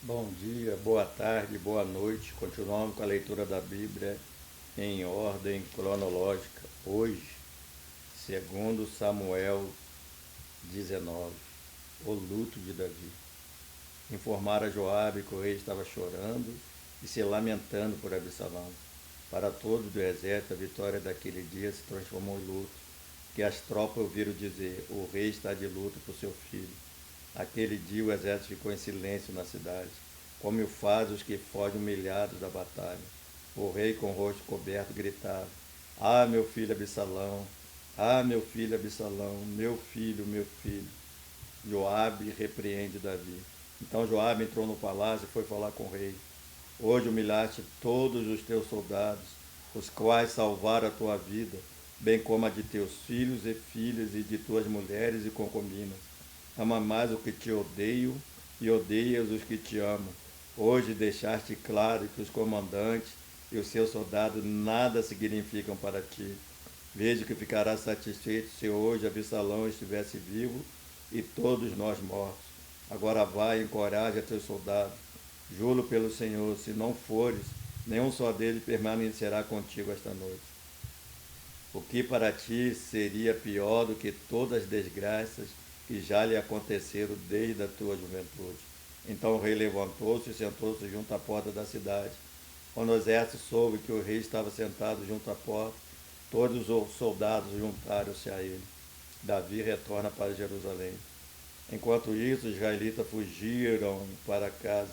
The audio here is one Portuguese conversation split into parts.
Bom dia, boa tarde, boa noite. Continuamos com a leitura da Bíblia em ordem cronológica. Hoje, segundo Samuel 19, o luto de Davi. Informaram a Joabe que o rei estava chorando e se lamentando por Absalão. Para todos do exército, a vitória daquele dia se transformou em luto, que as tropas ouviram dizer: o rei está de luto por seu filho. Aquele dia o exército ficou em silêncio na cidade, como o faz os que fogem humilhados da batalha. O rei, com o rosto coberto, gritava: Ah, meu filho Absalão! Ah, meu filho Absalão! Meu filho, meu filho! Joabe repreende Davi. Então Joabe entrou no palácio e foi falar com o rei. Hoje humilhaste todos os teus soldados, os quais salvaram a tua vida, bem como a de teus filhos e filhas e de tuas mulheres e concubinas. Ama mais o que te odeiam e odeias os que te amam. Hoje deixaste claro que os comandantes e os seus soldados nada significam para ti. Vejo que ficarás satisfeito se hoje Absalão estivesse vivo e todos nós mortos. Agora vai e encoraja teus soldados. Juro pelo Senhor, se não fores, nenhum só deles permanecerá contigo esta noite. O que para ti seria pior do que todas as desgraças que já lhe aconteceram desde a tua juventude. Então o rei levantou-se e sentou-se junto à porta da cidade. Quando o exército soube que o rei estava sentado junto à porta, todos os soldados juntaram-se a ele. Davi retorna para Jerusalém. Enquanto isso, os israelitas fugiram para casa.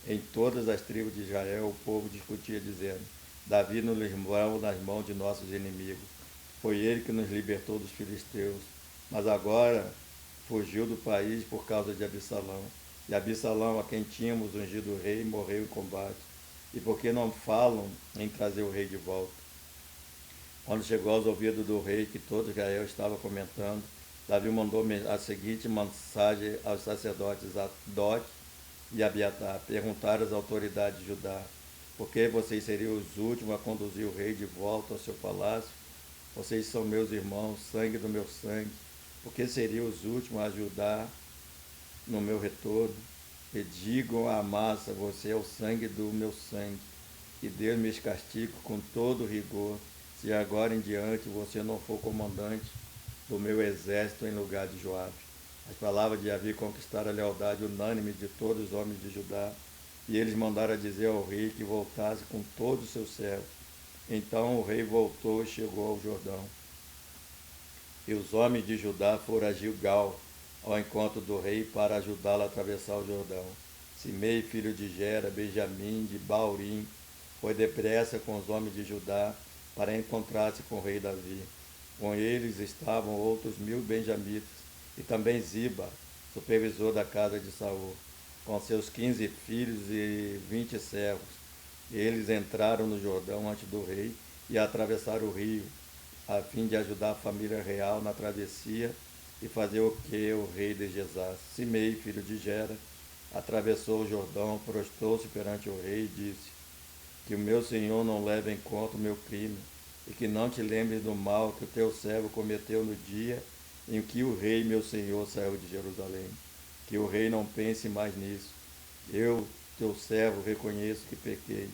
Em todas as tribos de Israel, o povo discutia, dizendo: Davi nos livrou nas mãos de nossos inimigos. Foi ele que nos libertou dos filisteus. Mas agora fugiu do país por causa de Absalão. E Absalão, a quem tínhamos ungido rei, morreu em combate. E por que não falam em trazer o rei de volta? Quando chegou aos ouvidos do rei que todo Israel estava comentando, Davi mandou a seguinte mensagem aos sacerdotes Adoc e Abiatar: perguntar às autoridades de Judá: por que vocês seriam os últimos a conduzir o rei de volta ao seu palácio? Vocês são meus irmãos, sangue do meu sangue. Por que seriam os últimos a ajudar no meu retorno? E digam à massa: você é o sangue do meu sangue. Que Deus me castigue com todo rigor, se agora em diante você não for comandante do meu exército em lugar de Joabe. As palavras de Davi conquistaram a lealdade unânime de todos os homens de Judá, e eles mandaram dizer ao rei que voltasse com todos os seus servos. Então o rei voltou e chegou ao Jordão. E os homens de Judá foram a Gilgal, ao encontro do rei, para ajudá-lo a atravessar o Jordão. Simei, filho de Gera, Benjamim, de Baurim, foi depressa com os homens de Judá para encontrar-se com o rei Davi. Com eles estavam outros 1000 benjamitas, e também Ziba, supervisor da casa de Saul, com seus 15 filhos e 20 servos. Eles entraram no Jordão antes do rei e atravessaram o rio, a fim de ajudar a família real na travessia e fazer o que o rei desejasse. Simei, filho de Gera, atravessou o Jordão, prostrou-se perante o rei e disse: que o meu senhor não leve em conta o meu crime, e que não te lembres do mal que o teu servo cometeu no dia em que o rei, meu senhor, saiu de Jerusalém. Que o rei não pense mais nisso. Eu, teu servo, reconheço que pequei.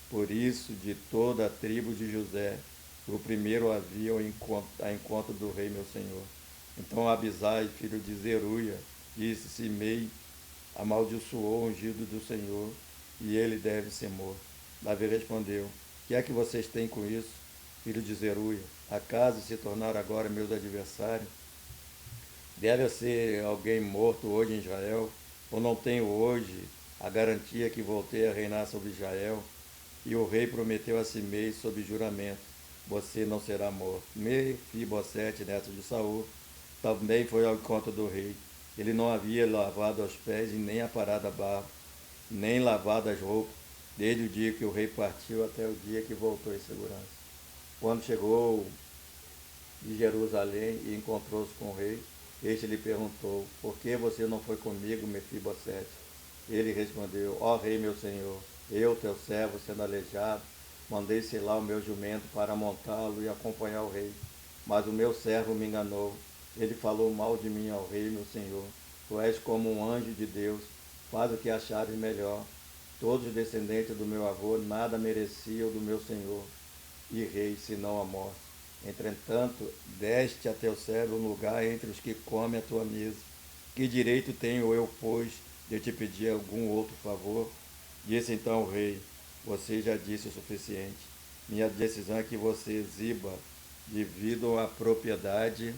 Por isso, de toda a tribo de José, o primeiro havia a encontro do rei, meu senhor. Então Abisai, filho de Zeruia, disse: Simei amaldiçoou o ungido do Senhor, e ele deve ser morto. Davi respondeu: que é que vocês têm com isso, filho de Zeruia? Acaso se tornaram agora meus adversários? Deve ser alguém morto hoje em Israel? Ou não tenho hoje a garantia que voltei a reinar sobre Israel? E o rei prometeu a Simei sob juramento: você não será morto. Mefibosete, neto de Saul, também foi ao encontro do rei. Ele não havia lavado os pés e nem aparado a barba, nem lavado as roupas, desde o dia que o rei partiu até o dia que voltou em segurança. Quando chegou de Jerusalém e encontrou-se com o rei, este lhe perguntou: por que você não foi comigo, Mefibosete? Ele respondeu: ó rei, meu senhor, eu, teu servo, sendo aleijado, mandei selar o meu jumento para montá-lo e acompanhar o rei. Mas o meu servo me enganou. Ele falou mal de mim ao rei, meu senhor. Tu és como um anjo de Deus. faz o que achares melhor. Todos os descendentes do meu avô nada mereciam do meu senhor e rei, senão a morte. Entretanto, deste a teu servo um lugar entre os que comem a tua mesa. Que direito tenho eu, pois, de te pedir algum outro favor? Disse então o rei: Você já disse o suficiente. Minha decisão é que você, Ziba, dividam a propriedade.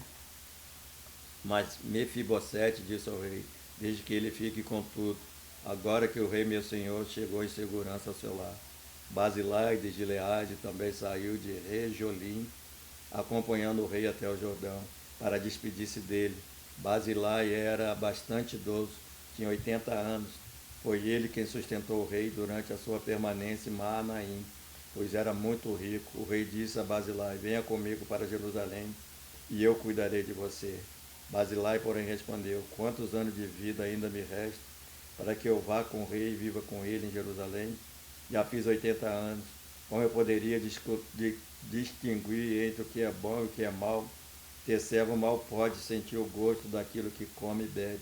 Mas Mefibosete disse ao rei: Desde que ele fique com tudo. Agora que o rei meu senhor chegou em segurança ao seu lar. Basilai de Gileade também saiu de Rejolim, acompanhando o rei até o Jordão, para despedir-se dele. Basilai era bastante idoso, tinha 80 anos. Foi ele quem sustentou o rei durante a sua permanência em Maanaim, pois era muito rico. O rei disse a Basilai: Venha comigo para Jerusalém, e eu cuidarei de você. Basilai, porém, respondeu: Quantos anos de vida ainda me restam para que eu vá com o rei e viva com ele em Jerusalém? Já fiz 80 anos. Como eu poderia distinguir entre o que é bom e o que é mal? Ter servo mal pode sentir o gosto daquilo que come e bebe.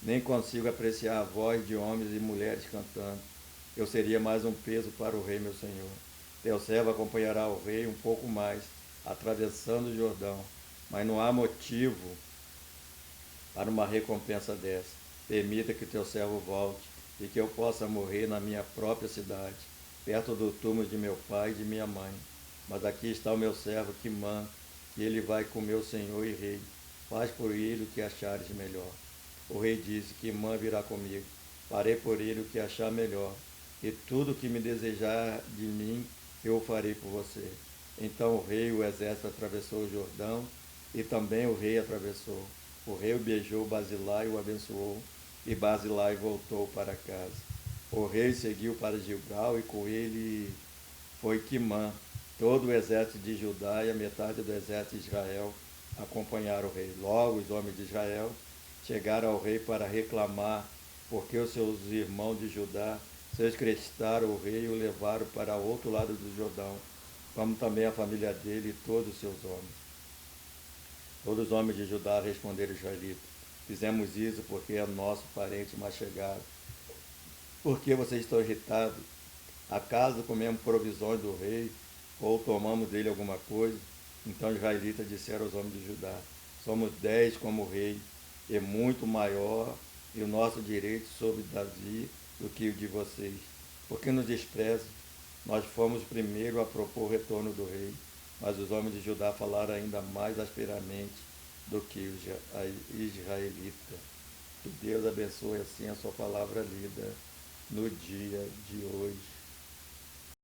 Nem consigo apreciar a voz de homens e mulheres cantando. Eu seria mais um peso para o rei, meu senhor. Teu servo acompanhará o rei um pouco mais, atravessando o Jordão. Mas não há motivo para uma recompensa dessa. Permita que teu servo volte e que eu possa morrer na minha própria cidade, perto do túmulo de meu pai e de minha mãe. Mas aqui está o meu servo Quimã, e ele vai com meu senhor e rei. Faz por ele o que achares melhor. O rei disse: Quimã virá comigo. Farei por ele o que achar melhor, e tudo o que me desejar de mim eu o farei por você. Então o rei e o exército atravessou o Jordão, e também o rei atravessou. O rei beijou Basilai e o abençoou, e Basilai voltou para casa. O rei seguiu para Gilgal, e com ele foi Quimã. Todo o exército de Judá e a metade do exército de Israel acompanharam o rei. Logo os homens de Israel chegaram ao rei para reclamar, porque os seus irmãos de Judá sequestraram o rei e o levaram para o outro lado do Jordão, como também a família dele e todos os seus homens. Todos os homens de Judá responderam aos israelitas: Fizemos isso porque é nosso parente mais chegado. Por que vocês estão irritados? Acaso comemos provisões do rei ou tomamos dele alguma coisa? Então os israelitas disseram aos homens de Judá: Somos 10 como o rei, e muito maior, e o nosso direito sobre Davi do que o de vocês. Por que nos desprezam? Nós fomos os primeiros a propor o retorno do rei. Mas os homens de Judá falaram ainda mais asperamente do que os israelitas. Que Deus abençoe assim a sua palavra lida no dia de hoje.